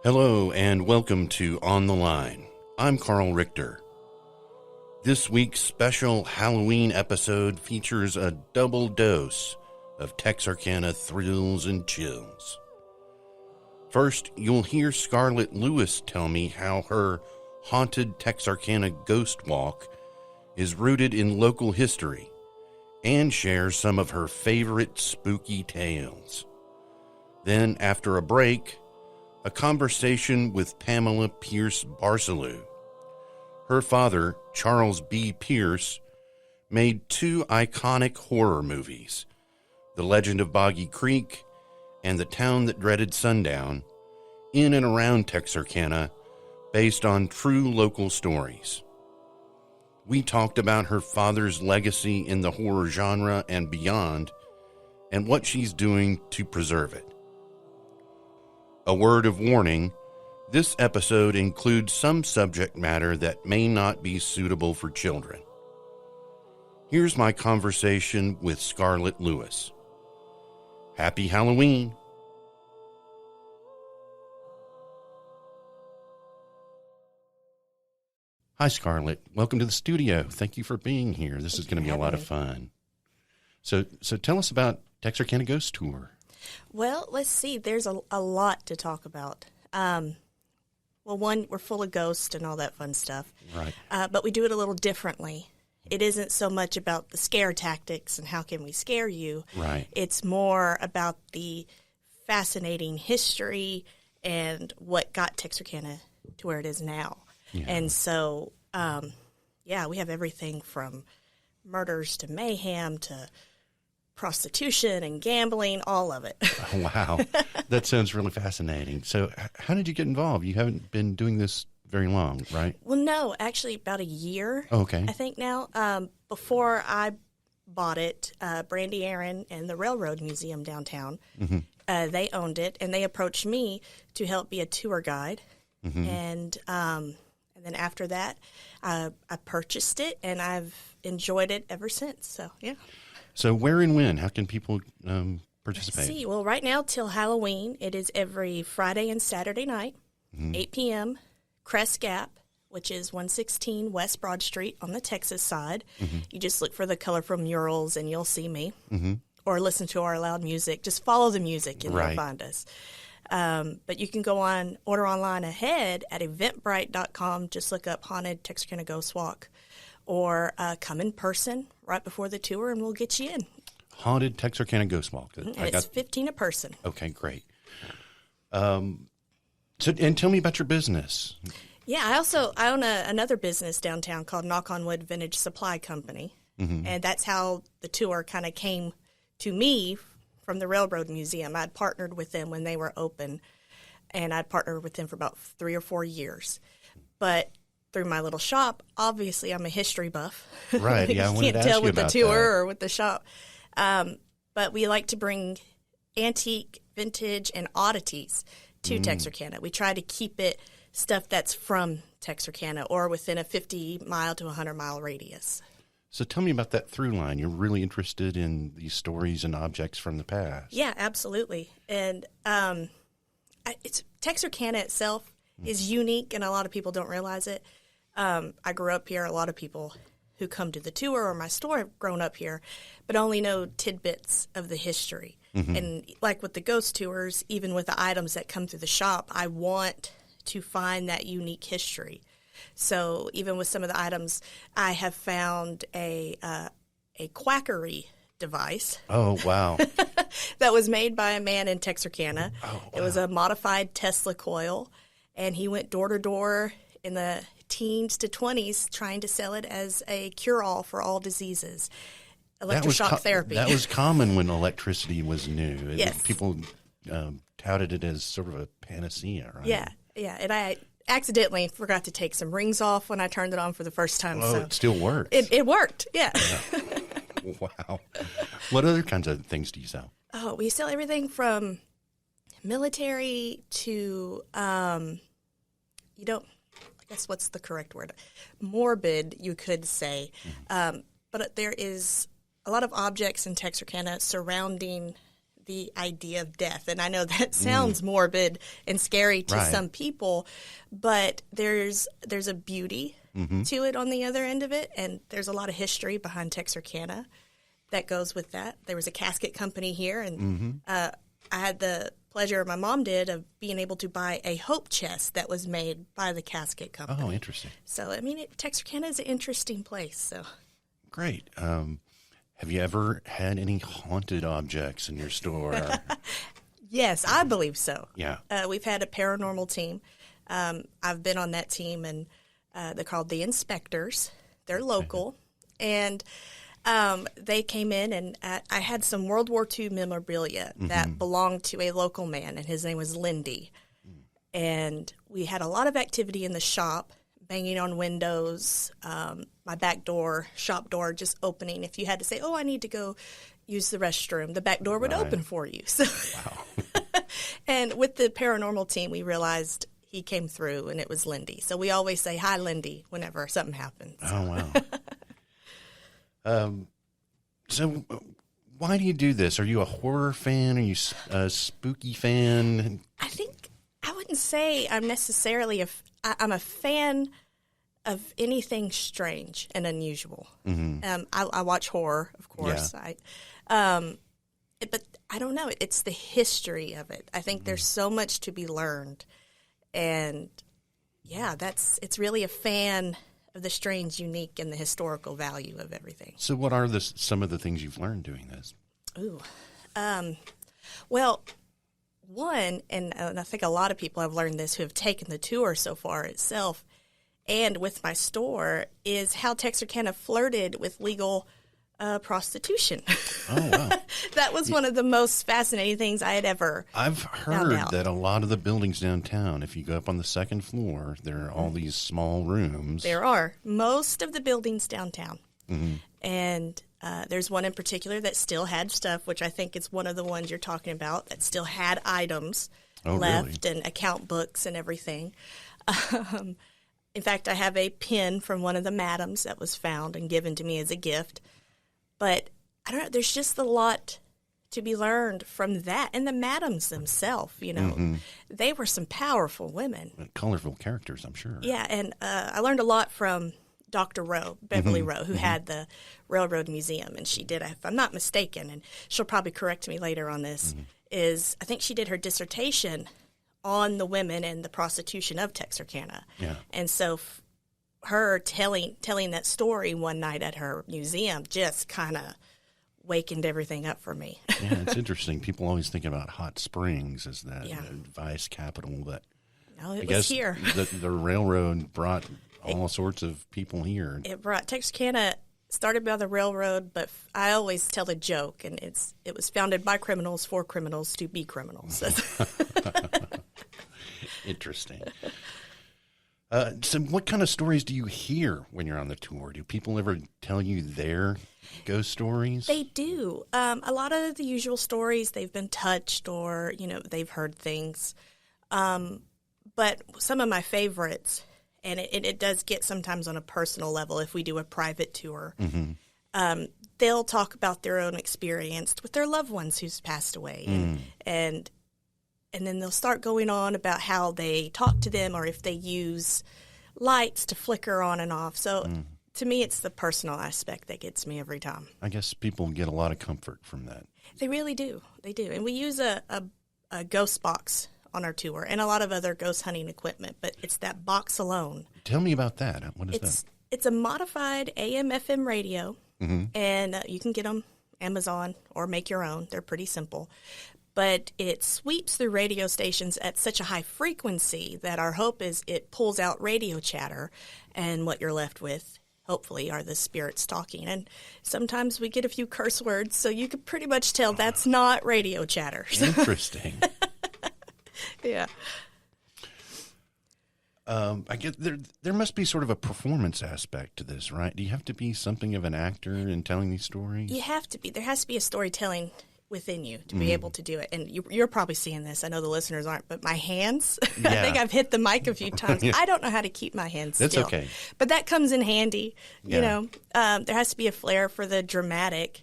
Hello and welcome to On the Line. I'm Karl Richter. This week's special Halloween episode features a double dose of Texarkana thrills and chills. First, you'll hear Scarlett Lewis tell me how her Haunted Texarkana Ghost Walk is rooted in local history and share some of her favorite spooky tales. Then, after a break, a conversation with Pamela Pierce Barcelou. Her father, Charles B. Pierce, made two iconic horror movies, The Legend of Boggy Creek and The Town That Dreaded Sundown, in and around Texarkana, based on true local stories. We talked about her father's legacy in the horror genre and beyond, and what she's doing to preserve it. A word of warning, this episode includes some subject matter that may not be suitable for children. Here's my conversation with Scarlett Lewis. Happy Halloween! Hi, Scarlett. Welcome to the studio. Thank you for being here. This is going to be a lot of fun. So tell us about Texarkana Ghost Tour. Well, let's see. There's a lot to talk about. Well, one, we're full of ghosts and all that fun stuff. Right. But we do it a little differently. It isn't so much about the scare tactics and how can we scare you. Right. It's more about the fascinating history and what got Texarkana to where it is now. Yeah. And so, we have everything from murders to mayhem to prostitution and gambling, all of it. Wow. That sounds really fascinating. So how did you get involved? You haven't been doing this very long, right? Well, no, actually about a year, okay. I think now. Before I bought it, Brandy Aaron and the Railroad Museum downtown, they owned it, and they approached me to help be a tour guide. Mm-hmm. And then after that, I purchased it, and I've enjoyed it ever since. So, yeah. So where and when? How can people participate? Let's see. Well, right now till Halloween, it is every Friday and Saturday night, 8 p.m., Crest Gap, which is 116 West Broad Street on the Texas side. Mm-hmm. You just look for the colorful murals, and you'll see me. Mm-hmm. Or listen to our loud music. Just follow the music, and you'll find us. But you can order online ahead at eventbrite.com. Just look up Haunted Texarkana Ghost Walk. Or come in person right before the tour, and we'll get you in. Haunted Texarkana Ghost Walk. It's $15 a person. Okay, great. And tell me about your business. Yeah, I own another business downtown called Knock on Wood Vintage Supply Company, and that's how the tour kind of came to me from the Railroad Museum. I'd partnered with them when they were open, and I'd partnered with them for about 3 or 4 years. But through my little shop, obviously I'm a history buff. Right, yeah, I wanted to ask you about that. You can't tell with the tour or with the shop. But we like to bring antique, vintage, and oddities to Texarkana. We try to keep it stuff that's from Texarkana or within a 50-mile to 100-mile radius. So tell me about that through line. You're really interested in these stories and objects from the past. Yeah, absolutely. And Texarkana itself is unique, and a lot of people don't realize it. I grew up here. A lot of people who come to the tour or my store have grown up here, but only know tidbits of the history. Mm-hmm. And like with the ghost tours, even with the items that come through the shop, I want to find that unique history. So even with some of the items, I have found a quackery device. Oh, wow. That was made by a man in Texarkana. Oh, wow. It was a modified Tesla coil, and he went door to door in the teens to 20s trying to sell it as a cure-all for all diseases. Electroshock therapy. That was common when electricity was new. Yes. People touted it as sort of a panacea, right? Yeah. And I accidentally forgot to take some rings off when I turned it on for the first time. Oh, so it still works. It worked, yeah. Wow. What other kinds of things do you sell? Oh, we sell everything from military to, I guess what's the correct word? Morbid, you could say. Mm-hmm. But there is a lot of objects in Texarkana surrounding the idea of death. And I know that sounds morbid and scary to some people, but there's a beauty to it on the other end of it, and there's a lot of history behind Texarkana that goes with that. There was a casket company here, and I had the pleasure, my mom did, of being able to buy a hope chest that was made by the casket company. Oh, interesting. So, I mean, Texarkana is an interesting place. So great. Have you ever had any haunted objects in your store? Yes, I believe so. Yeah. We've had a paranormal team. I've been on that team, and they're called the Inspectors. They're local, and they came in, and I had some World War II memorabilia that belonged to a local man, and his name was Lindy. And we had a lot of activity in the shop, banging on windows, my back door, shop door just opening. If you had to say, oh, I need to go use the restroom, the back door would open for you. So, and with the paranormal team, we realized he came through, and it was Lindy. So we always say, hi, Lindy, whenever something happens. Oh, wow. So why do you do this? Are you a horror fan? Are you a spooky fan? I wouldn't say I'm necessarily I'm a fan of anything strange and unusual. I watch horror, of course. Yeah. But I don't know. It's the history of it. I think there's so much to be learned. And, yeah, it's really a fan of the strange, unique, and the historical value of everything. So what are some of the things you've learned doing this? Ooh. Well, one, and I think a lot of people have learned this who have taken the tour so far itself, and with my store, is how Texarkana flirted with legal prostitution. Oh, wow. That was one of the most fascinating things I had ever I've heard that a lot of the buildings downtown, if you go up on the second floor, there are all these small rooms. There are. Most of the buildings downtown. And there's one in particular that still had stuff, which I think is one of the ones you're talking about, that still had items left and account books and everything. In fact, I have a pin from one of the madams that was found and given to me as a gift. But I don't know, there's just a lot to be learned from that. And the madams themselves, they were some powerful women. Colorful characters, I'm sure. Yeah, and I learned a lot from Dr. Rowe, Beverly Rowe, who had the Railroad Museum. And she did, if I'm not mistaken, and she'll probably correct me later on this, is I think she did her dissertation on the women and the prostitution of Texarkana. Yeah. And so her telling that story one night at her museum just kind of wakened everything up for me. Yeah, it's interesting. People always think about Hot Springs as that vice capital, but no, it was here. The railroad brought all sorts of people here. It brought Texarkana started by the railroad, but I always tell a joke, and it was founded by criminals for criminals to be criminals. Interesting. So what kind of stories do you hear when you're on the tour? Do people ever tell you their ghost stories? They do. A lot of the usual stories, they've been touched or, they've heard things. But some of my favorites, and it does get sometimes on a personal level if we do a private tour, they'll talk about their own experience with their loved ones who's passed away. And then they'll start going on about how they talk to them or if they use lights to flicker on and off. So to me, it's the personal aspect that gets me every time. I guess people get a lot of comfort from that. They really do. They do. And we use a ghost box on our tour and a lot of other ghost hunting equipment, but it's that box alone. Tell me about that. What is that? It's a modified AM/FM radio, and you can get them Amazon or make your own. They're pretty simple. But it sweeps through radio stations at such a high frequency that our hope is it pulls out radio chatter, and what you're left with, hopefully, are the spirits talking. And sometimes we get a few curse words, so you can pretty much tell that's not radio chatter. Interesting. Yeah. I guess there must be sort of a performance aspect to this, right? Do you have to be something of an actor in telling these stories? You have to be. There has to be a storytelling within you to be able to do it. And you're probably seeing this. I know the listeners aren't, but my hands, I think I've hit the mic a few times. I don't know how to keep my hands still. That's okay. But that comes in handy. There has to be a flair for the dramatic.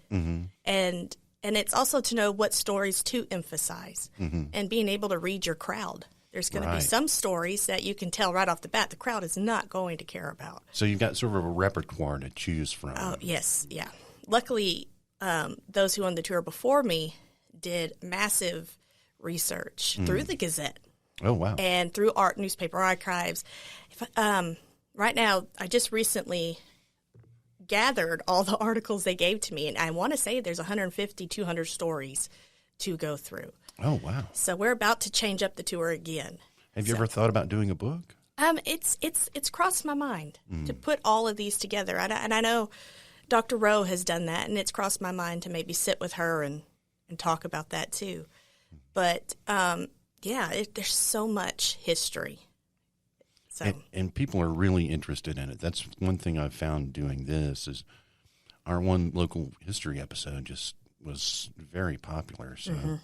And And it's also to know what stories to emphasize and being able to read your crowd. There's going to be some stories that you can tell right off the bat the crowd is not going to care about. So you've got sort of a repertoire to choose from. Oh, yes, yeah. Luckily, those who owned the tour before me did massive research through the Gazette. Oh, wow. And through art newspaper archives. Right now, I just recently gathered all the articles they gave to me, and I want to say there's 150, 200 stories to go through. Oh, wow. So we're about to change up the tour again. Have you ever thought about doing a book? It's crossed my mind to put all of these together. And I know Dr. Rowe has done that, and it's crossed my mind to maybe sit with her and talk about that too. But, there's so much history. So. And people are really interested in it. That's one thing I've found doing this is our one local history episode just was very popular. So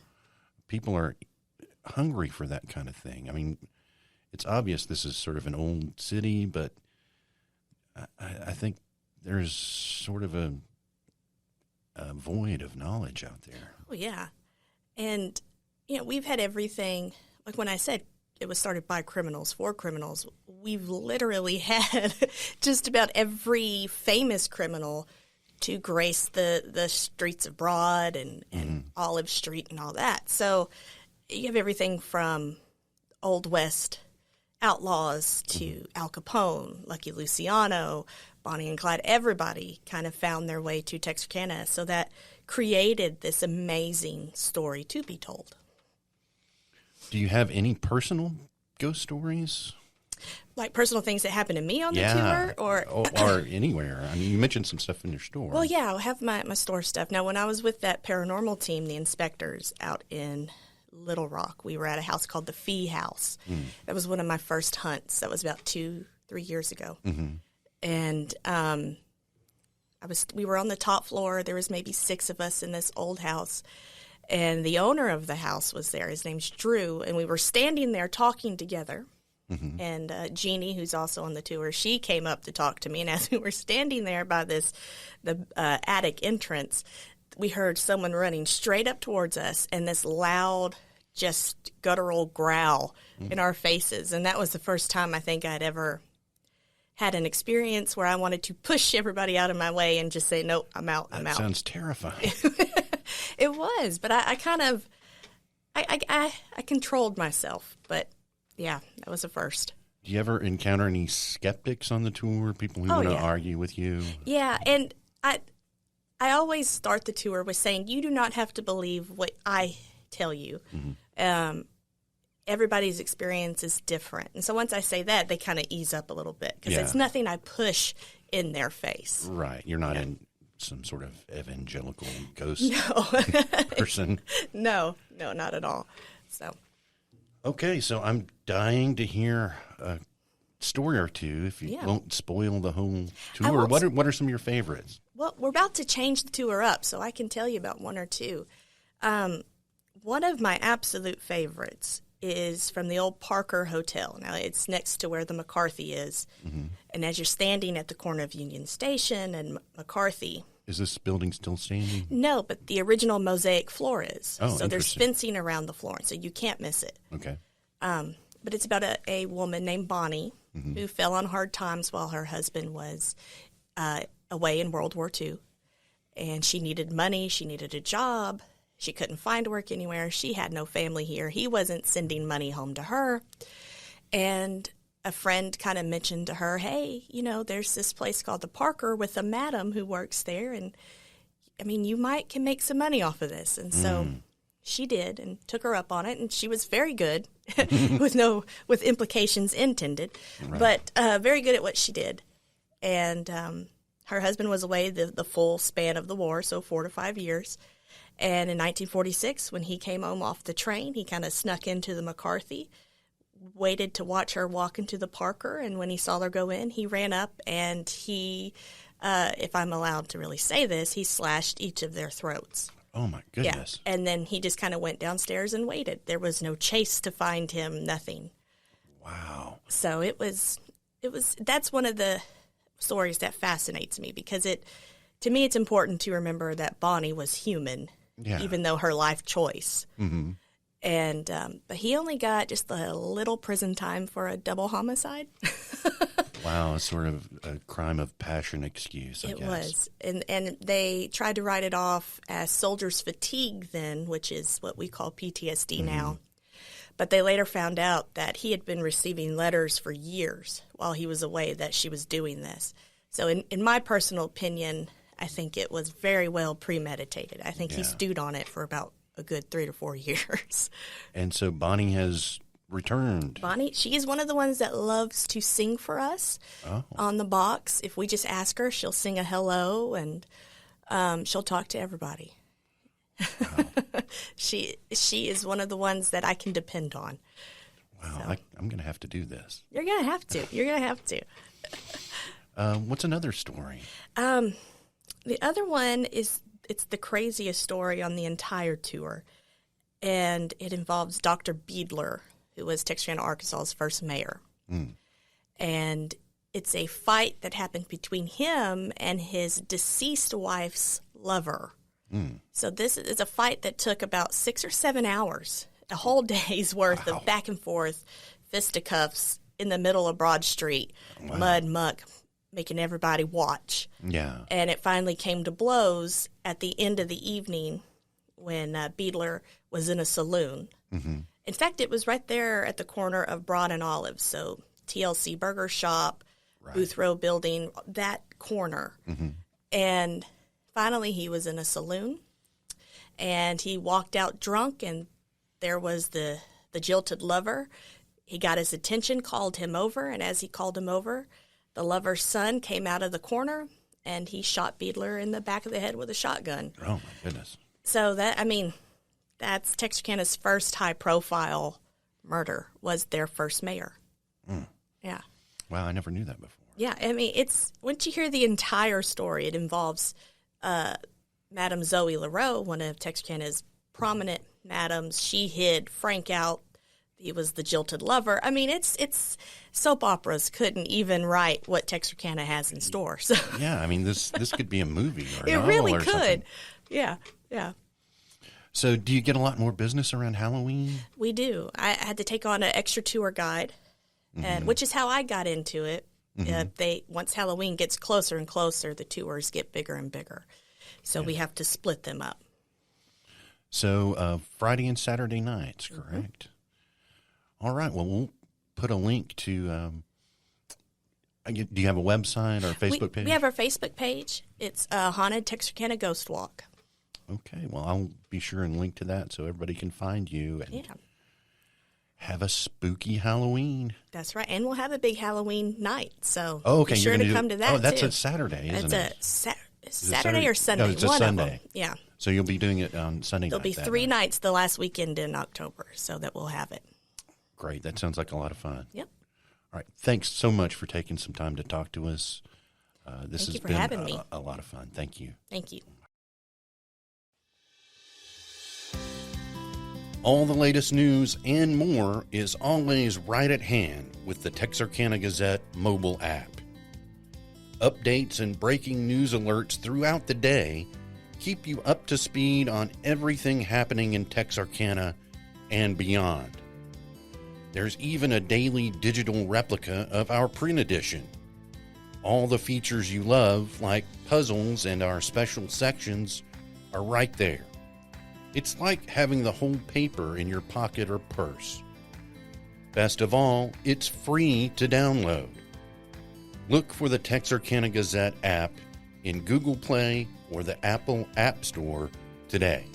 people are hungry for that kind of thing. I mean, it's obvious this is sort of an old city, but I think there's sort of a void of knowledge out there. Oh, yeah. And, we've had everything, like when I said it was started by criminals, for criminals, we've literally had just about every famous criminal to grace the streets of Broad and Olive Street and all that. So you have everything from Old West outlaws to Al Capone, Lucky Luciano, Bonnie and Clyde. Everybody kind of found their way to Texarkana. So that created this amazing story to be told. Do you have any personal ghost stories? Like personal things that happened to me on the tour? Or anywhere. I mean, you mentioned some stuff in your store. Well, yeah, I have my store stuff. Now, when I was with that paranormal team, the inspectors out in Little Rock, we were at a house called the Fee House. That was one of my first hunts. That was about 2-3 years ago. And we were on the top floor. There was maybe 6 of us in this old house. And the owner of the house was there. His name's Drew. And we were standing there talking together. And Jeannie, who's also on the tour, she came up to talk to me. And as we were standing there by the attic entrance, we heard someone running straight up towards us and this loud, just guttural growl in our faces. And that was the first time I think I'd ever had an experience where I wanted to push everybody out of my way and just say, nope, I'm out. That sounds terrifying. It was, but I kind of, I controlled myself, but yeah, that was a first. Do you ever encounter any skeptics on the tour, people who want to argue with you? Yeah, and I always start the tour with saying, you do not have to believe what I tell you. Everybody's experience is different. And so once I say that, they kind of ease up a little bit because it's nothing I push in their face. Right. You're not in some sort of evangelical ghost person. No, not at all. So. Okay, so I'm dying to hear a story or two if you won't spoil the whole tour. What are some of your favorites? Well, we're about to change the tour up, so I can tell you about one or two. One of my absolute favorites is from the old Parker Hotel. Now, it's next to where the McCarthy is. And as you're standing at the corner of Union Station and McCarthy. Is this building still standing? No, but the original mosaic floor is. Oh, so there's fencing around the floor, so you can't miss it. Okay. But it's about a woman named Bonnie who fell on hard times while her husband was away in World War II. And she needed money. She needed a job. She couldn't find work anywhere. She had no family here. He wasn't sending money home to her. And a friend kind of mentioned to her, hey, there's this place called the Parker with a madam who works there. And, I mean, you can make some money off of this. And so she did and took her up on it. And she was very good with implications intended, but very good at what she did. And her husband was away the full span of the war, so 4 to 5 years. And in 1946, when he came home off the train, he kind of snuck into the McCarthy, waited to watch her walk into the Parker, and when he saw her go in, he ran up and he, if I'm allowed to really say this, he slashed each of their throats. Oh, my goodness. Yeah. And then he just kind of went downstairs and waited. There was no chase to find him, nothing. Wow. So that's one of the stories that fascinates me because to me, it's important to remember that Bonnie was human even though her life choice. Mm-hmm. And but he only got just a little prison time for a double homicide. Wow, it's sort of a crime of passion excuse, I guess. It was. And they tried to write it off as soldier's fatigue then, which is what we call PTSD now. But they later found out that he had been receiving letters for years while he was away that she was doing this. So in my personal opinion, I think it was very well premeditated. I think he stewed on it for about a good 3 to 4 years. And so Bonnie has returned. Bonnie, she is one of the ones that loves to sing for us on the box. If we just ask her, she'll sing a hello, and she'll talk to everybody. Wow. She is one of the ones that I can depend on. Wow, so. I'm going to have to do this. You're going to have to. You're going to have to. What's another story? The other one is, it's the craziest story on the entire tour, and it involves Dr. Beadler, who was Texarkana, Arkansas's first mayor. And it's a fight that happened between him and his deceased wife's lover. So this is a fight that took about 6 or 7 hours, a whole day's worth of back and forth, fisticuffs in the middle of Broad Street, mud, muck, making everybody watch. Yeah. And it finally came to blows at the end of the evening when Beadler was in a saloon. In fact, it was right there at the corner of Broad and Olive. So TLC Burger Shop, Booth Row Building, that corner. And finally he was in a saloon, and he walked out drunk, and there was the jilted lover. He got his attention, called him over, and as he called him over, the lover's son came out of the corner, and he shot Beadler in the back of the head with a shotgun. Oh, my goodness. So that's Texarkana's first high-profile murder, was their first mayor. Yeah. Wow, I never knew that before. Yeah, it's, once you hear the entire story, it involves Madame Zoe LaRoe, one of Texarkana's prominent madams. She hid Frank out. He was the jilted lover. It's soap operas couldn't even write what Texarkana has in store. So yeah, this could be a movie or a it novel really or could. Something. Yeah. So do you get a lot more business around Halloween? We do. I had to take on an extra tour guide, and which is how I got into it. Once Halloween gets closer and closer, the tours get bigger and bigger. So we have to split them up. So Friday and Saturday nights, correct? All right. Well, we'll put a link to. Do you have a website or a Facebook page? We have our Facebook page. It's Haunted Texarkana Ghost Walk. Okay. Well, I'll be sure and link to that so everybody can find you and have a spooky Halloween. That's right. And we'll have a big Halloween night. So be sure to come to that. Oh, that's too. a Saturday, isn't it? Saturday or Sunday. No, it's a one Sunday. of them. Yeah. So you'll be doing it on Sunday There'll night. There'll be 3 nights the last weekend in October, so that we'll have it. Great. That sounds like a lot of fun. Yep. All right. Thanks so much for taking some time to talk to us. This has been having me. A lot of fun. Thank you. Thank you. All the latest news and more is always right at hand with the Texarkana Gazette mobile app. Updates and breaking news alerts throughout the day keep you up to speed on everything happening in Texarkana and beyond. There's even a daily digital replica of our print edition. All the features you love, like puzzles and our special sections, are right there. It's like having the whole paper in your pocket or purse. Best of all, it's free to download. Look for the Texarkana Gazette app in Google Play or the Apple App Store today.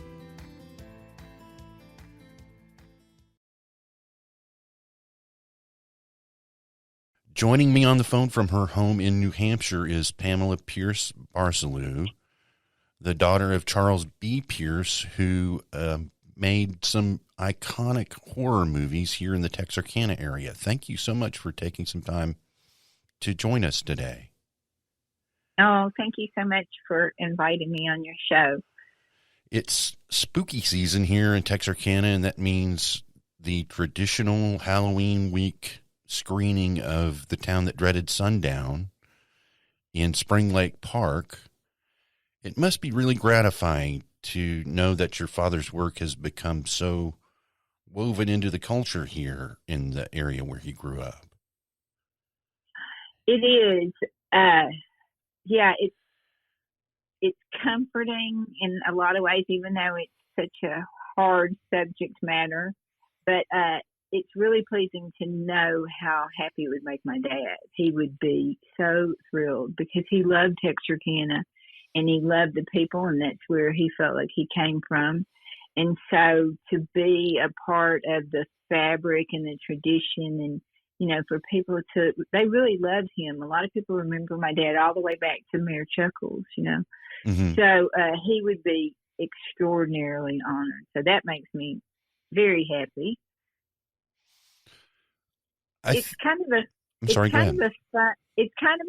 Joining me on the phone from her home in New Hampshire is Pamela Pierce Barcelou, the daughter of Charles B. Pierce, who made some iconic horror movies here in the Texarkana area. Thank you so much for taking some time to join us today. Oh, thank you so much for inviting me on your show. It's spooky season here in Texarkana, and that means the traditional Halloween week screening of The Town That Dreaded Sundown in Spring Lake Park. It must be really gratifying to know that your father's work has become so woven into the culture here in the area where he grew up. It is. Yeah, it's comforting in a lot of ways, even though it's such a hard subject matter. But it's really pleasing to know how happy it would make my dad. He would be so thrilled because he loved Texarkana and he loved the people, and that's where he felt like he came from. And so to be a part of the fabric and the tradition, and, you know, for people to, they really loved him. A lot of people remember my dad all the way back to Mayor Chuckles, you know. Mm-hmm. So he would be extraordinarily honored. So that makes me very happy. It's kind of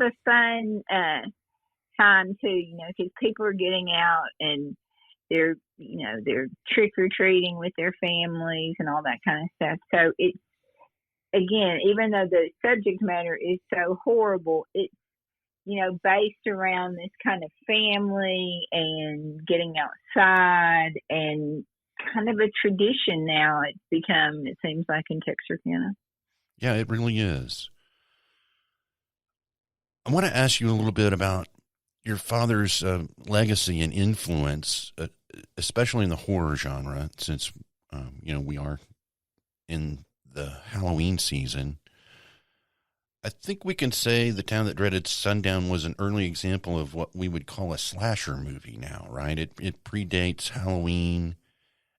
a fun time too, you know, because people are getting out and they're trick or treating with their families and all that kind of stuff. So it's, again, even though the subject matter is so horrible, it's, you know, based around this kind of family and getting outside and kind of a tradition now. It's become, it seems like, in Texarkana. Yeah, it really is. I want to ask you a little bit about your father's legacy and influence, especially in the horror genre, since, you know, we are in the Halloween season. I think we can say The Town That Dreaded Sundown was an early example of what we would call a slasher movie now, right? It predates Halloween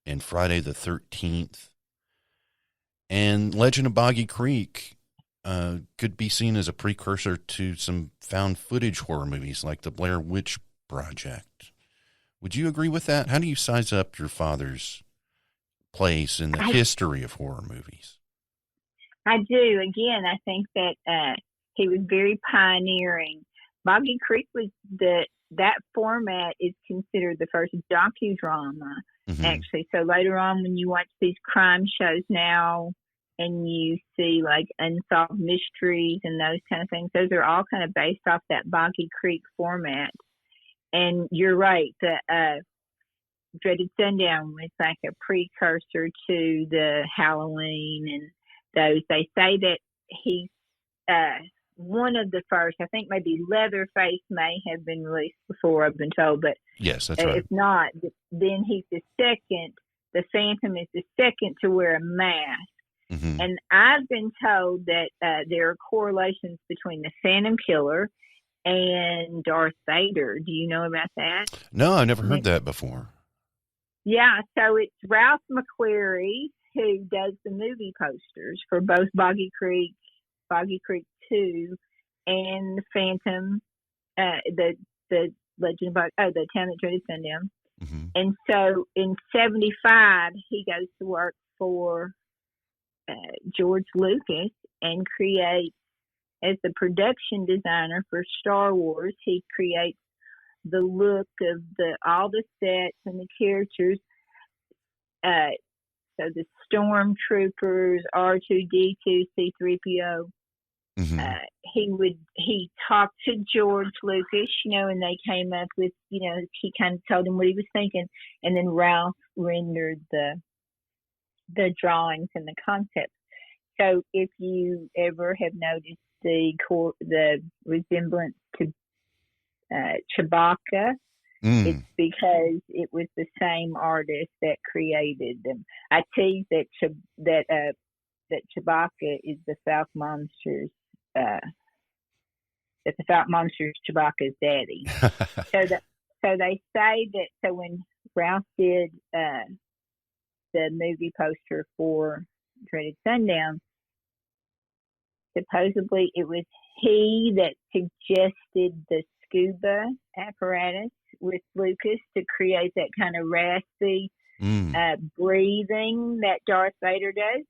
and Friday the 13th. And Legend of Boggy Creek could be seen as a precursor to some found footage horror movies like the Blair Witch Project. Would you agree with that? How do you size up your father's place in the history of horror movies? I do. Again, I think that he was very pioneering. Boggy Creek was that format is considered the first docudrama, actually. So later on, when you watch these crime shows now and you see like unsolved mysteries and those kind of things, those are all kind of based off that Boggy Creek format. And you're right, the Dreaded Sundown was like a precursor to the Halloween and those. They say that he's one of the first. I think maybe Leatherface may have been released before, I've been told, but yes, that's right. If not, then he's the second. The Phantom is the second to wear a mask. Mm-hmm. And I've been told that there are correlations between the Phantom Killer and Darth Vader. Do you know about that? No, I've never heard that before. Yeah, so it's Ralph McQuarrie who does the movie posters for both Boggy Creek 2, and the Phantom, the Legend of the Town That Dreaded Sundown. Mm-hmm. And so in 1975, he goes to work for George Lucas and creates, as the production designer for Star Wars, he creates the look of all the sets and the characters. So the Stormtroopers, R2-D2, C-3PO. Mm-hmm. He talked to George Lucas, you know, and they came up with, you know, he kind of told him what he was thinking, and then Ralph rendered the drawings and the concepts. So if you ever have noticed the resemblance to Chewbacca, it's because it was the same artist that created them. I tease that Chewbacca is the Falcon Monsters. That the Falcon Monsters Chewbacca's daddy. So they say that. So when Ralph did the movie poster for Dreaded Sundown, supposedly it was he that suggested the scuba apparatus with Lucas to create that kind of raspy breathing that Darth Vader does.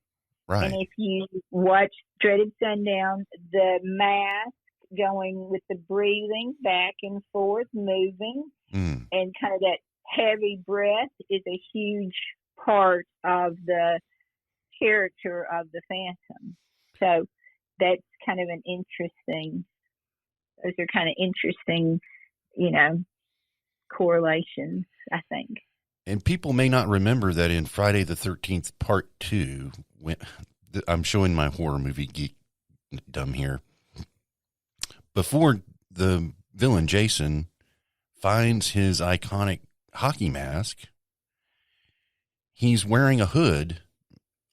Right. And if you watch Dreaded Sundown, the mask going with the breathing back and forth, moving, and kind of that heavy breath is a huge part of the character of the Phantom. So that's kind of those are kind of interesting, you know, correlations, I think. And people may not remember that in Friday the 13th, Part 2, when I'm showing my horror movie geekdom here, before the villain Jason finds his iconic hockey mask, he's wearing a hood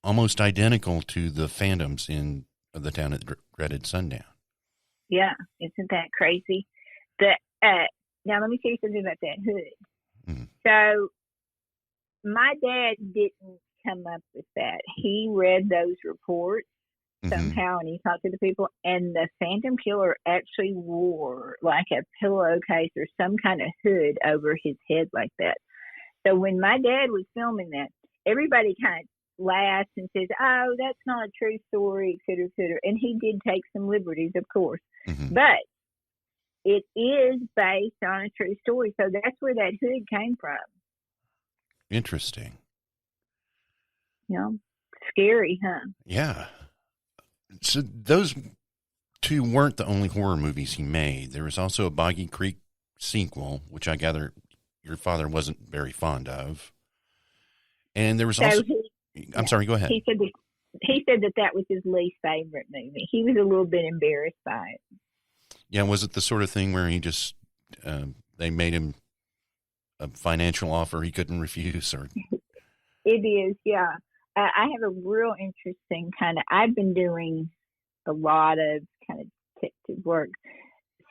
almost identical to the phantoms in the Town That Dreaded Sundown. Yeah, isn't that crazy? Now, let me tell you something about that hood. Mm-hmm. So, my dad didn't come up with that. He read those reports somehow, and he talked to the people, and the Phantom Killer actually wore like a pillowcase or some kind of hood over his head like that. So, when my dad was filming that, everybody kind of laughs and says, "Oh, that's not a true story," et cetera, et cetera. And he did take some liberties, of course. Mm-hmm. But it is based on a true story. So that's where that hood came from. Interesting. You know, scary, huh? Yeah. So those two weren't the only horror movies he made. There was also a Boggy Creek sequel, which I gather your father wasn't very fond of. And there was also... I'm sorry, go ahead. He said that was his least favorite movie. He was a little bit embarrassed by it. Yeah, was it the sort of thing where he just, they made him a financial offer he couldn't refuse? Or It is, yeah. I have a real interesting I've been doing a lot of kind of detective work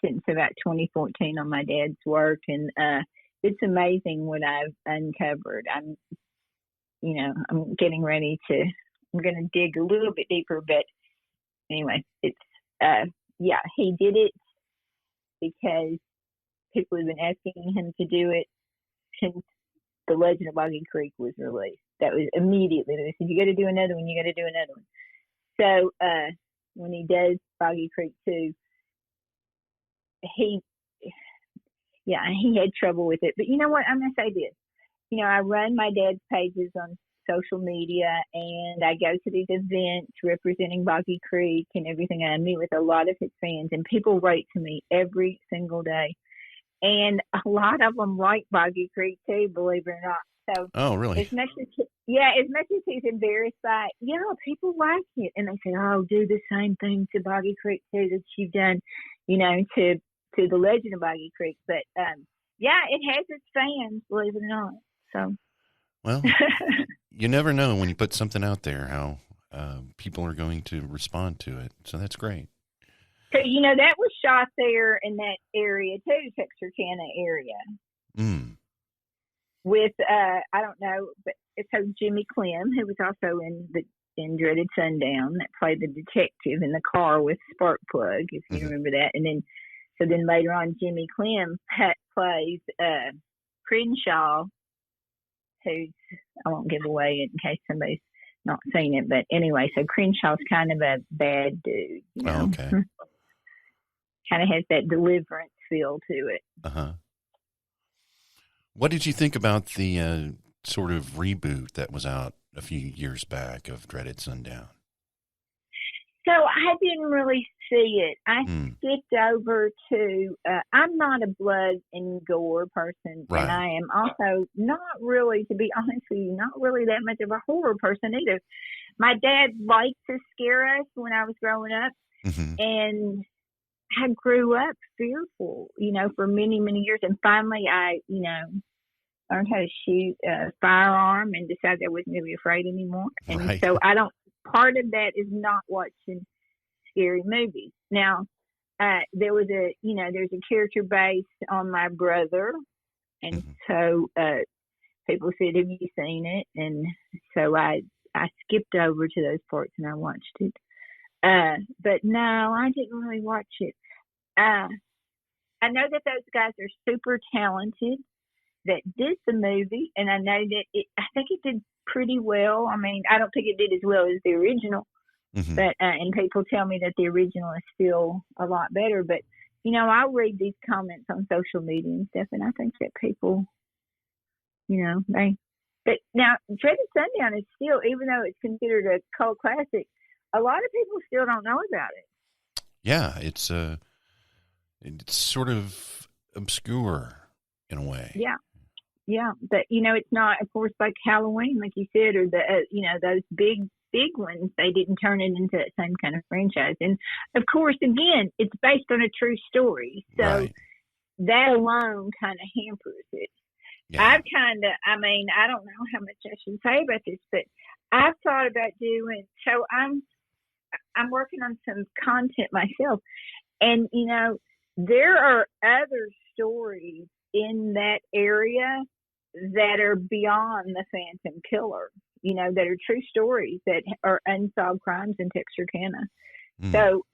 since about 2014 on my dad's work, and it's amazing what I've uncovered. I'm getting ready I'm going to dig a little bit deeper, but anyway, it's, he did it because people have been asking him to do it since the Legend of Boggy Creek was released. That was immediately, they said, you got to do another one, you got to do another one. So, when he does Boggy Creek 2, he had trouble with it. But you know what? I'm going to say this. I run my dad's pages on social media, and I go to these events representing Boggy Creek and everything. And I meet with a lot of his fans, and people write to me every single day. And a lot of them like Boggy Creek too, believe it or not. So, oh, really? As much as he's embarrassed by it, people like it, and they say, "Oh, do the same thing to Boggy Creek too that you've done, to the Legend of Boggy Creek." But it has its fans, believe it or not. So, well, you never know when you put something out there how people are going to respond to it. So that's great. So, that was shot there in that area too, Texarkana area. Mm. With, I don't know, but it's Jimmy Clem, who was also in Dreaded Sundown, that played the detective in the car with Sparkplug, if you remember that. And then later on, Jimmy Clem plays Crenshaw, who's, I won't give away it in case somebody's not seen it, but anyway, so Crenshaw's kind of a bad dude, Oh, okay. Kind of has that Deliverance feel to it. Uh-huh. What did you think about the sort of reboot that was out a few years back of Dreaded Sundown? So I didn't really see it. I skipped over to, I'm not a blood and gore person. Right. And I am also not really, to be honest with you, not really that much of a horror person either. My dad liked to scare us when I was growing up. Mm-hmm. And I grew up fearful, for many, many years. And finally I, learned how to shoot a firearm and decided I wasn't going to be afraid anymore. And right. so part of that is not watching scary movies. Now, there's a character based on my brother. And so people said, have you seen it? And so I skipped over to those parts and I watched it. But no, I didn't really watch it. I know that those guys are super talented that did the movie, and I know that I think it did pretty well. I mean, I don't think it did as well as the original, but and people tell me that the original is still a lot better. But I read these comments on social media and stuff, and I think that people, But now, Dreaded Sundown is still, even though it's considered a cult classic, a lot of people still don't know about it. Yeah, it's sort of obscure in a way. Yeah. Yeah, but it's not, of course, like Halloween, like you said, or the those big ones. They didn't turn it into that same kind of franchise. And of course, again, it's based on a true story, so Right. that alone kind of hampers it. Yeah. I don't know how much I should say about this, but I've thought about doing. So I'm working on some content myself, and there are other stories in that area that are beyond the Phantom Killer, that are true stories that are unsolved crimes in Texarkana. Mm. So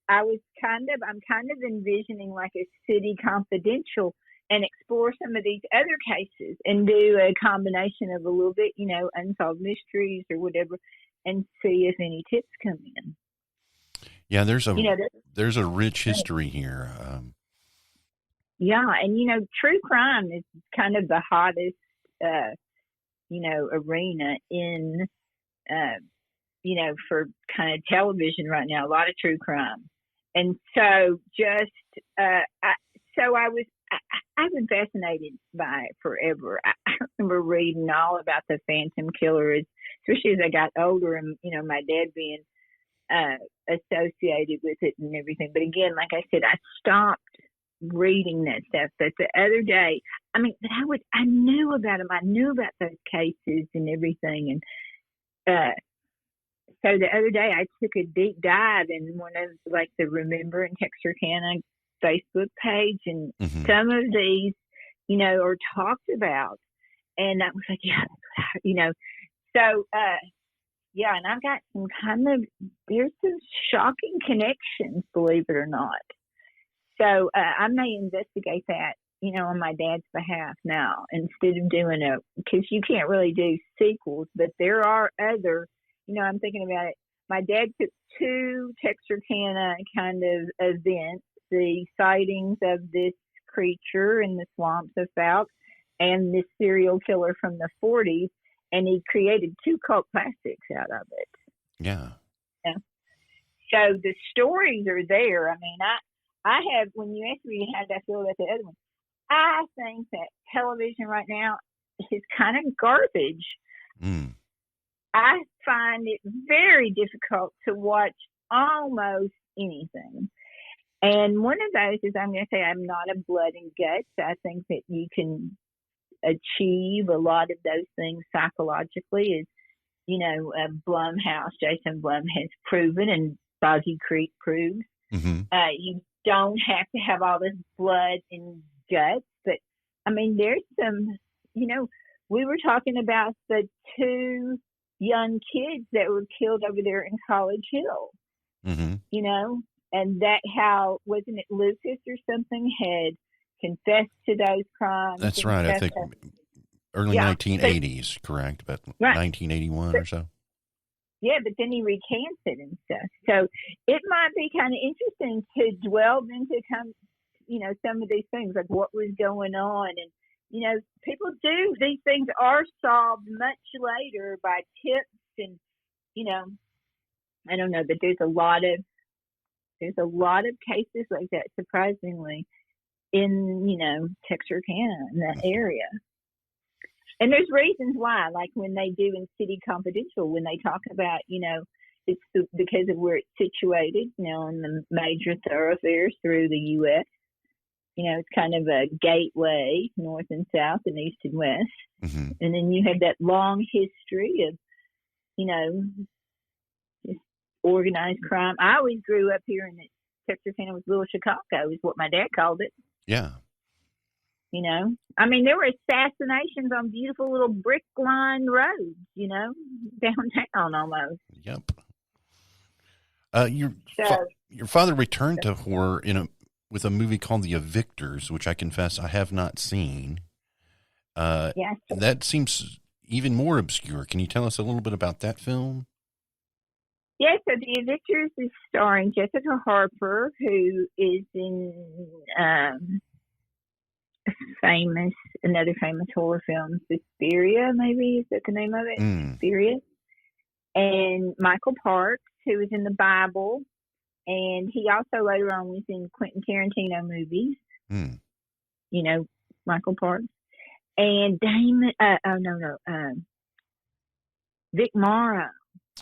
I'm kind of envisioning like a City Confidential and explore some of these other cases and do a combination of a little bit, unsolved mysteries or whatever, and see if any tips come in. Yeah, there's a rich history here. Yeah, and true crime is kind of the hottest, arena in, for kind of television right now. A lot of true crime, and so I've been fascinated by it forever. I remember reading all about the Phantom Killer, especially as I got older, and my dad being associated with it and everything. But again, like I said, I stopped reading that stuff. But the other day, I knew about them. I knew about those cases and everything. And so the other day, I took a deep dive in one of like the Remember in Texarkana Facebook page, and some of these, are talked about. And I was like, yeah, so. Yeah, and I've got there's some shocking connections, believe it or not. So I may investigate that, on my dad's behalf now, instead of doing because you can't really do sequels, but there are other, I'm thinking about it. My dad took 2 Texarkana kind of events, the sightings of this creature in the swamps of Fouke and this serial killer from the 40s. And he created 2 cult classics out of it. Yeah. So the stories are there. I mean, I have, when you asked me how did I feel about the other one, I think that television right now is kind of garbage. Mm. I find it very difficult to watch almost anything. And one of those is, I'm going to say, I'm not a blood and guts. I think that you can achieve a lot of those things psychologically, as Blumhouse, Jason Blum has proven, and Boggy Creek proves. You don't have to have all this blood and guts, but I mean, there's some, we were talking about the 2 young kids that were killed over there in College Hill, and that how, wasn't it Lucas or something, had confessed to those crimes. That's right. I think early 1980s, correct? But right. 1981 or so. Yeah, but then he recanted and stuff. So it might be kind of interesting to delve into some of these things, like what was going on. And, people do, these things are solved much later by tips and, I don't know, but there's a lot of cases like that, surprisingly, in, Texarkana, in that area. And there's reasons why, like when they do in City Confidential, when they talk about, it's because of where it's situated, on the major thoroughfares through the U.S. It's kind of a gateway, north and south and east and west. And then you have that long history of, just organized crime. I always grew up here in Texarkana was Little Chicago, is what my dad called it. Yeah. I mean, there were assassinations on beautiful little brick line roads, downtown almost. Yep. Your father returned to horror with a movie called The Evictors, which I confess I have not seen. Yes. That seems even more obscure. Can you tell us a little bit about that film? Yes, so The Evictors is starring Jessica Harper, who is in another famous horror film, Suspiria, maybe, is that the name of it? Suspiria. And Michael Parks, who is in The Bible, and he also later on was in Quentin Tarantino movies. Michael Parks. and Damon. Vic Morrow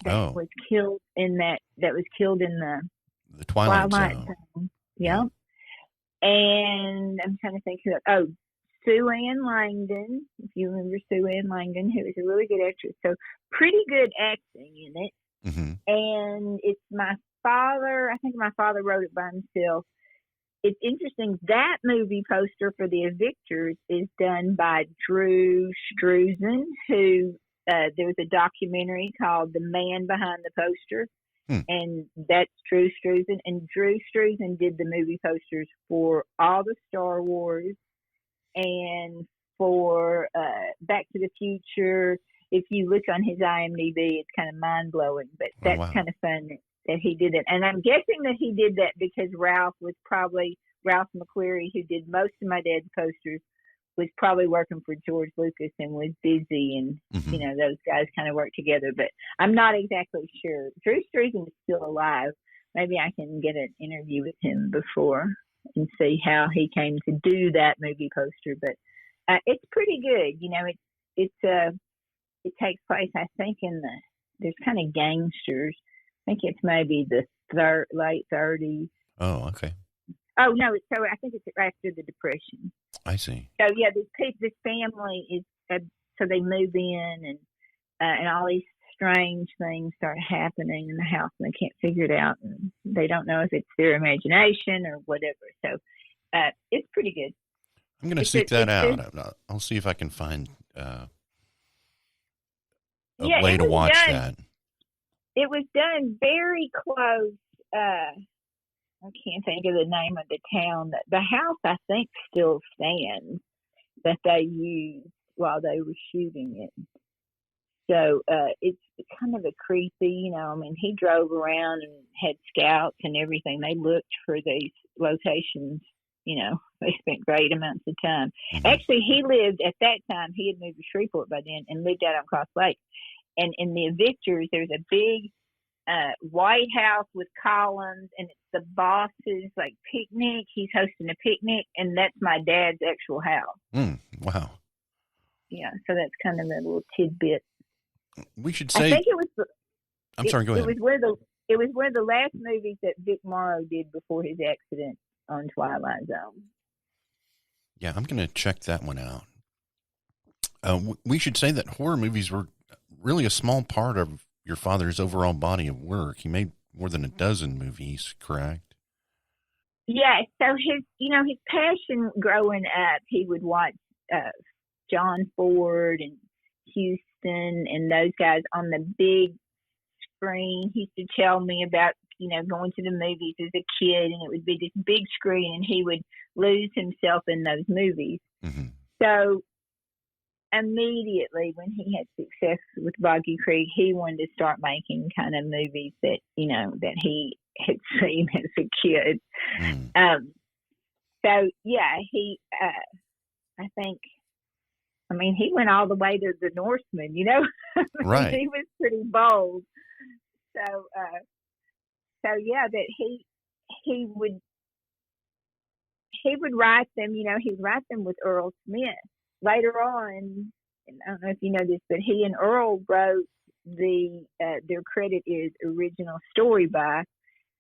that was killed in that was killed in the Twilight Zone. Yeah. And I'm trying to think who. Oh, Sue Ann Langdon. If you remember Sue Ann Langdon, who was a really good actress. So pretty good acting in it. Mm-hmm. And it's my father. I think my father wrote it by himself. It's interesting. That movie poster for The Evictors is done by Drew Struzan, who there was a documentary called The Man Behind the Poster. And that's Drew Struzan. And Drew Struzan did the movie posters for all the Star Wars and for Back to the Future. If you look on his IMDb, it's kind of mind-blowing, but that's kind of fun that he did it. And I'm guessing that he did that because Ralph McQuarrie, who did most of my dad's posters, was probably working for George Lucas and was busy, and those guys kind of worked together. But I'm not exactly sure. Drew Struzan is still alive. Maybe I can get an interview with him before and see how he came to do that movie poster. But it's pretty good. It takes place, I think, there's kind of gangsters. I think it's maybe the late 30s. Oh, okay. Oh no! So I think it's after the Depression. I see. So yeah, this family is so they move in and all these strange things start happening in the house and they can't figure it out and they don't know if it's their imagination or whatever. So it's pretty good. I'm going to seek that out. I'll see if I can find a way to watch that. It was done very close. I can't think of the name of the town. The house, I think, still stands that they used while they were shooting it. So it's kind of a creepy, he drove around and had scouts and everything. They looked for these locations, they spent great amounts of time. Mm-hmm. Actually, he lived, at that time, he had moved to Shreveport by then and lived out on Cross Lake. And in The Evictors, there's a big White House with columns, and it's the boss's picnic. He's hosting a picnic, and that's my dad's actual house. Wow. Yeah, so that's kind of a little tidbit. We should say. I think it was. I'm sorry. Go ahead. It was one of the last movies that Vic Morrow did before his accident on Twilight Zone. Yeah, I'm going to check that one out. We should say that horror movies were really a small part of your father's overall body of work. He made more than a dozen movies, correct? Yeah. So his passion growing up, he would watch John Ford and Houston and those guys on the big screen. He used to tell me about, going to the movies as a kid, and it would be this big screen, and he would lose himself in those movies. Mm-hmm. So immediately when he had success with Boggy Creek, he wanted to start making kind of movies that, that he had seen as a kid. So yeah, he, I think, he went all the way to the Norseman, Right. He was pretty bold. So yeah, that he would write them, he'd write them with Earl Smith. Later on, and I don't know if you know this, but he and Earl wrote their credit is original story by,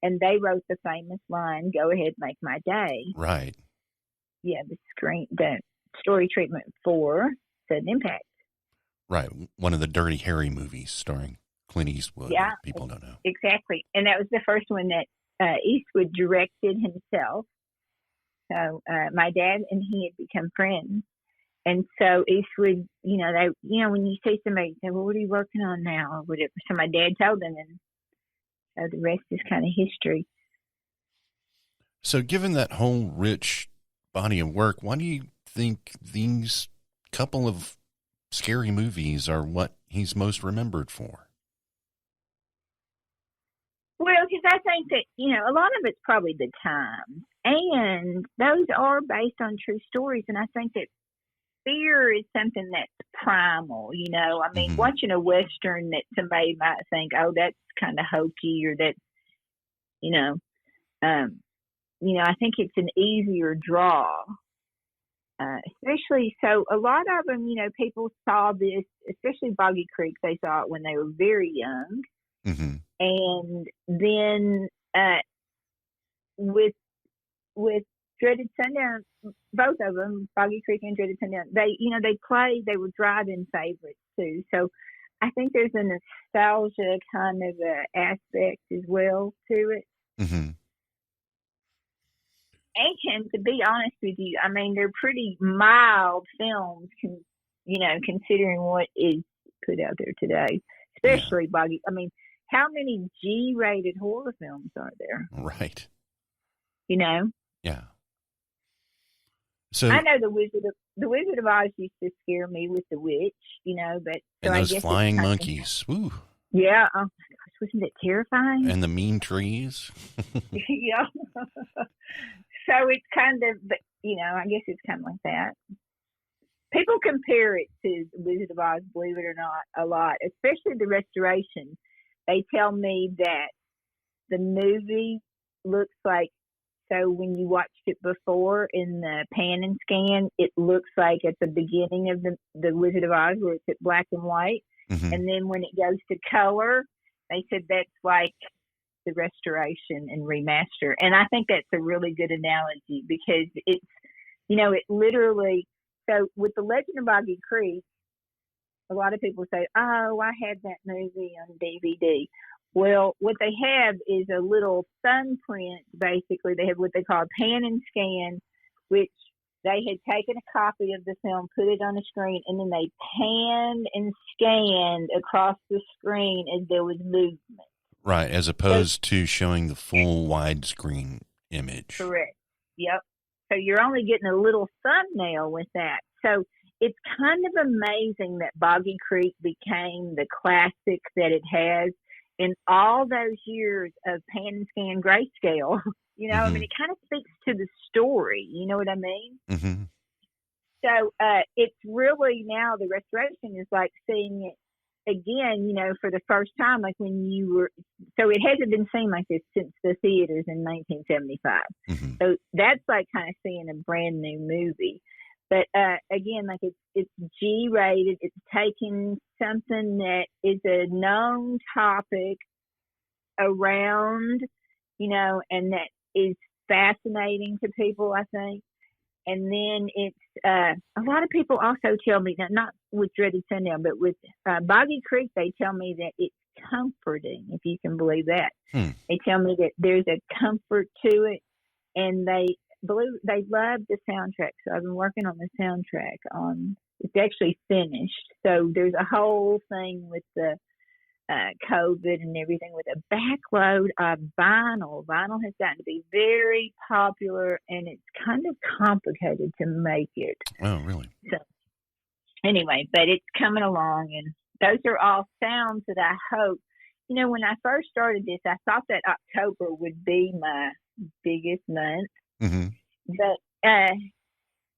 and they wrote the famous line, "Go ahead, make my day." Right. Yeah, the story treatment for Sudden Impact. Right. One of the Dirty Harry movies starring Clint Eastwood. Yeah. People don't know. Exactly. And that was the first one that Eastwood directed himself. So my dad and he had become friends. And so Eastwood, when you see somebody say, "Well, what are you working on now?" or whatever. So my dad told them, and so the rest is kind of history. So given that whole rich body of work, why do you think these couple of scary movies are what he's most remembered for? Well, because I think that, a lot of it's probably the time. And those are based on true stories. And I think that fear is something that's primal, Mm-hmm. Watching a Western that somebody might think, oh, that's kind of hokey, or that's, I think it's an easier draw. especially, so a lot of them, people saw this, especially Boggy Creek, they saw it when they were very young. Mm-hmm. And then with Dreaded Sundown, both of them, Boggy Creek and Dreaded Sundown, they were drive-in favorites too. So I think there's a nostalgia kind of aspect as well to it. Mm-hmm. And to be honest with you, I mean, they're pretty mild films, considering what is put out there today, especially Boggy. I mean, how many G-rated horror films are there? Right. Yeah. So I know the Wizard of Oz used to scare me with the witch, but and so those flying monkeys. Woo. Yeah. Oh my gosh, wasn't it terrifying? And the mean trees. Yeah. So it's kind of, I guess it's kind of like that. People compare it to Wizard of Oz, believe it or not, a lot, especially the restoration. They tell me that the movie looks like, so when you watched it before in the pan and scan, it looks like at the beginning of the Wizard of Oz where it's at black and white. Mm-hmm. And then when it goes to color, they said that's like the restoration and remaster. And I think that's a really good analogy because it's, it literally, so with the Legend of Boggy Creek, a lot of people say, oh, I had that movie on DVD. Well, what they have is a little thumbprint, basically. They have what they call a pan and scan, which they had taken a copy of the film, put it on the screen, and then they panned and scanned across the screen as there was movement. Right, as opposed to showing the full widescreen image. Correct. Yep. So you're only getting a little thumbnail with that. So it's kind of amazing that Boggy Creek became the classic that it has in all those years of pan and scan grayscale. Mm-hmm. I mean, it kind of speaks to the story. You know what I mean? Mm-hmm. So it's really now the restoration is like seeing it again, for the first time, like when you were, so it hasn't been seen like this since the theaters in 1975. Mm-hmm. So that's like kind of seeing a brand new movie. But again, like it's G-rated. It's taking something that is a known topic around, and that is fascinating to people, I think. And then it's a lot of people also tell me that, not with Dreaded Sundown, but with Boggy Creek, they tell me that it's comforting, if you can believe that. They tell me that there's a comfort to it, and they love the soundtrack. So I've been working on the soundtrack it's actually finished. So there's a whole thing with the COVID and everything with a backload of vinyl. Vinyl has gotten to be very popular, and it's kind of complicated to make it. Oh, really? So anyway, but it's coming along, and those are all sounds that I hope, when I first started this, I thought that October would be my biggest month. Mm-hmm. But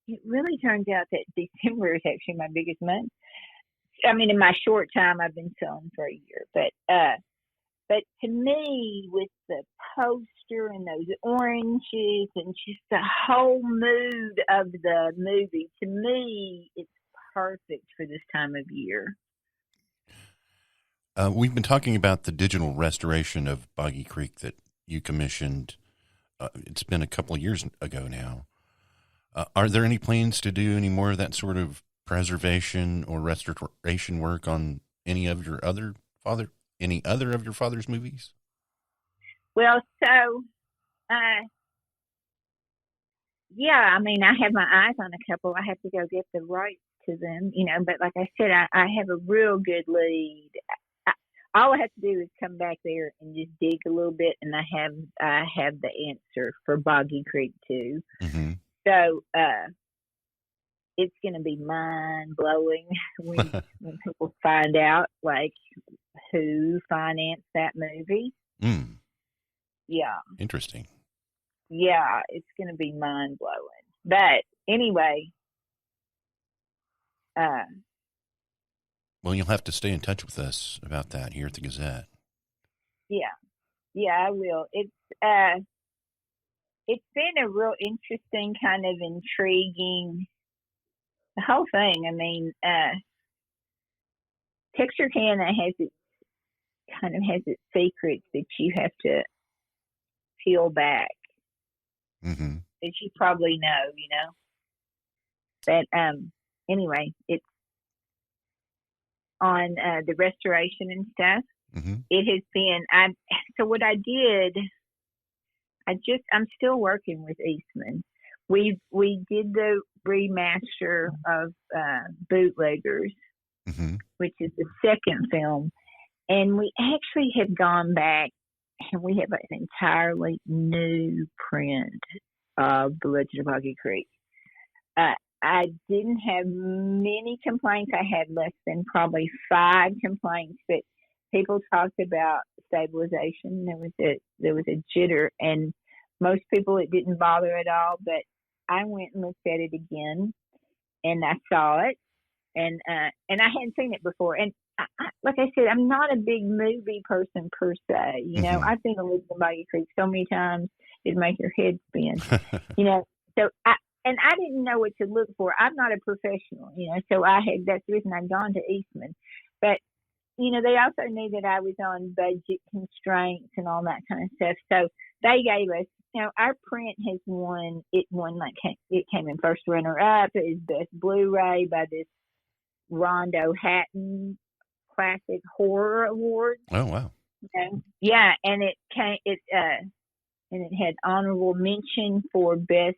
it really turns out that December is actually my biggest month. I mean, in my short time, I've been selling for a year. But to me, with the poster and those oranges and just the whole mood of the movie, to me, it's perfect for this time of year. We've been talking about the digital restoration of Boggy Creek that you commissioned. It's been a couple of years ago now. Are there any plans to do any more of that sort of preservation or restoration work on any of your other of your father's movies? Well, so, yeah, I mean, I have my eyes on a couple. I have to go get the rights to them, but like I said, I have a real good lead. All I have to do is come back there and just dig a little bit, and I have the answer for Boggy Creek too. Mm-hmm. So it's going to be mind blowing when people find out like who financed that movie. Mm. Yeah, Interesting. Yeah, it's going to be mind blowing. But anyway, well, you'll have to stay in touch with us about that here at the Gazette. Yeah, I will. It's been a real interesting, kind of intriguing the whole thing. I mean, Texarkana has its secrets that you have to peel back. Mm-hmm. That you probably know, But anyway, it's on the restoration and stuff. Mm-hmm. It has been. So what I did, I'm still working with Eastman. We did the remaster of Bootleggers, Mm-hmm. which is the second film, and we actually have gone back and we have an entirely new print of The Legend of Boggy Creek. I didn't have many complaints. I had less than probably 5 complaints, but people talked about stabilization. There was a jitter, and most people it didn't bother at all. But I went and looked at it again, and I saw it, and I hadn't seen it before. And I, like I said, I'm not a big movie person per se. Mm-hmm. I've seen The Legend of Boggy Creek so many times it makes your head spin. So I didn't know what to look for. I'm not a professional, so that's the reason I'd gone to Eastman. But, they also knew that I was on budget constraints and all that kind of stuff. So they gave us, our print has won, it came in first runner-up. It is Best Blu-ray by this Rondo Hatton Classic Horror Award. Oh, wow. Yeah, and it had honorable mention for Best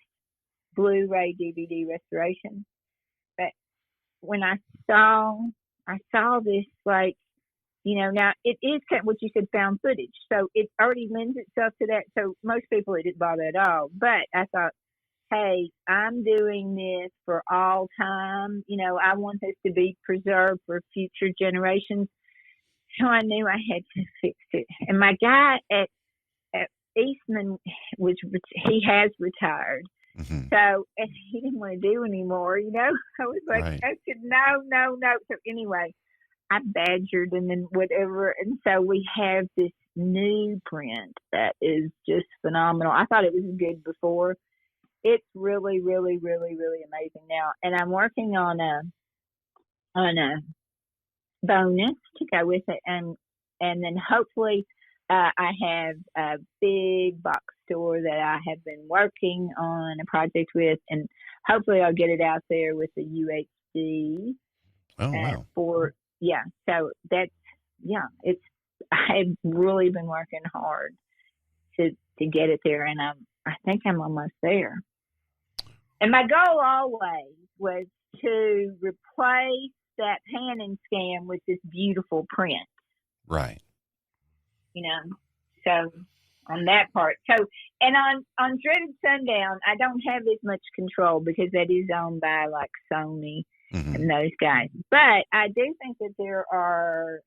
Blu-ray DVD restoration. But when I saw this, now it is kind of what you said, found footage, so it already lends itself to that. So most people it didn't bother at all. But I thought, hey, I'm doing this for all time. I want this to be preserved for future generations. So I knew I had to fix it. And my guy at Eastman he has retired. Mm-hmm. So and he didn't want to do anymore, I was like, Right. I said, no. So anyway, I badgered and then whatever. And so we have this new print that is just phenomenal. I thought it was good before. It's really, really, really, really amazing now. And I'm working on a bonus to go with it. And then hopefully I have a big box store that I have been working on a project with, and hopefully I'll get it out there with the UHD. Oh, wow. So I've really been working hard to get it there, and I think I'm almost there. And my goal always was to replace that pan and scan with this beautiful print. Right. So on that part. So, and on Dreaded Sundown, I don't have as much control because that is owned by like Sony Mm-hmm. and those guys. But I do think that there are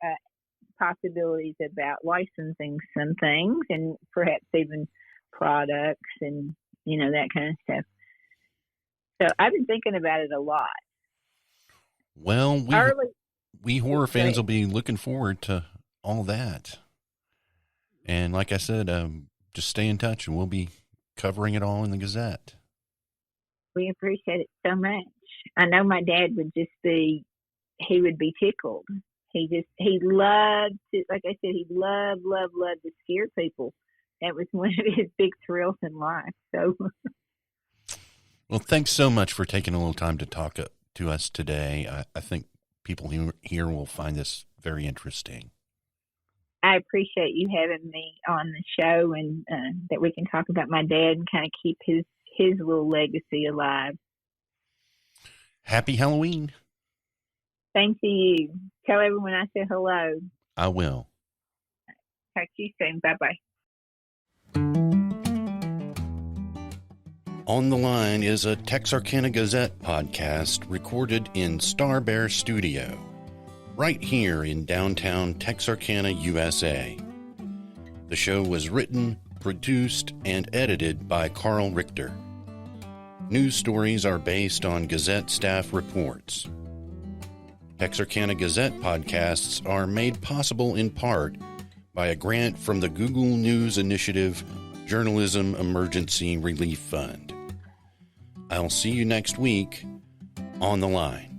possibilities about licensing some things and perhaps even products and, that kind of stuff. So I've been thinking about it a lot. Well, we horror fans will be looking forward to all that. And like I said, just stay in touch and we'll be covering it all in the Gazette. We appreciate it so much. I know my dad would he would be tickled. He loved to, like I said, he loved to scare people. That was one of his big thrills in life. So, well, thanks so much for taking a little time to talk to us today. I think people here will find this very interesting. I appreciate you having me on the show and that we can talk about my dad and kind of keep his little legacy alive. Happy Halloween. Thank you. Tell everyone I said hello. I will. Talk to you soon. Bye-bye. On the Line is a Texarkana Gazette podcast recorded in Star Bear Studio, right here in downtown Texarkana, USA. The show was written, produced, and edited by Karl Richter. News stories are based on Gazette staff reports. Texarkana Gazette podcasts are made possible in part by a grant from the Google News Initiative Journalism Emergency Relief Fund. I'll see you next week. On the Line.